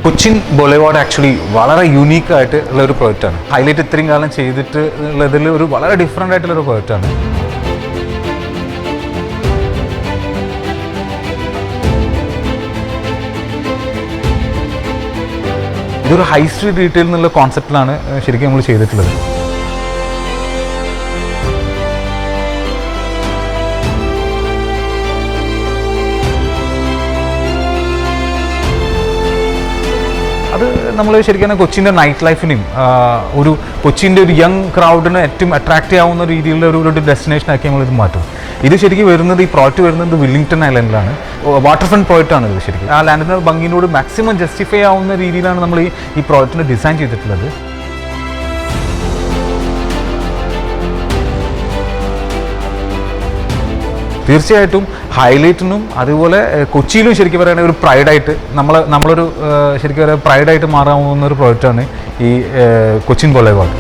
Cochin ബൊളേവാർഡ് actually വളരെ unique ആയിട്ട് ഉള്ള ഒരു പ്രോജക്റ്റാണ്. ഹൈലൈറ്റ് ഇത്രയും കാലം ചെയ്തിട്ട് ഉള്ളതിൽ ഒരു വളരെ ഡിഫറെൻ്റ് ആയിട്ടുള്ളൊരു പ്രോജക്റ്റാണ്. ഇതൊരു ഹൈ സ്ട്രീറ്റ് റീറ്റെയിൽ എന്നുള്ള കോൺസെപ്റ്റിലാണ് ശരിക്കും നമ്മൾ ചെയ്തിട്ടുള്ളത്. അത് നമ്മൾ ശരിക്കും കൊച്ചിൻ്റെ നൈറ്റ് ലൈഫിനെയും ഒരു കൊച്ചിൻ്റെ ഒരു യങ് ക്രൗഡിനെ ഏറ്റവും അട്രാക്റ്റ് ചെയ്യാവുന്ന രീതിയിലുള്ള ഒരു ഡെസ്റ്റിനേഷനാക്കി നമ്മളിത് മാറ്റും. ഇത് ശരിക്കും വരുന്നത് ഈ പ്രോജക്റ്റ് വരുന്നത് വില്ലിംഗ്ടൺ ഐലൻഡിലാണ്. വാട്ടർ ഫ്രണ്ട് പ്രോജക്റ്റാണ് ഇത്. ശരിക്കും ആ ലാൻഡിൻ്റെ ഭംഗിനോട് മാക്സിമം ജസ്റ്റിഫൈ ആവുന്ന രീതിയിലാണ് നമ്മൾ ഈ പ്രോജക്റ്റിനെ ഡിസൈൻ ചെയ്തിട്ടുള്ളത്. തീർച്ചയായിട്ടും ഹൈലൈറ്റിനും അതുപോലെ കൊച്ചിയിലും ശരിക്കും പറയുകയാണെങ്കിൽ ഒരു പ്രൈഡായിട്ട് നമ്മളൊരു ശരിക്കും പറയുക പ്രൈഡായിട്ട് മാറാവുന്ന ഒരു പ്രോജക്റ്റാണ് ഈ കൊച്ചിൻ ബൊളേവാർഡ്.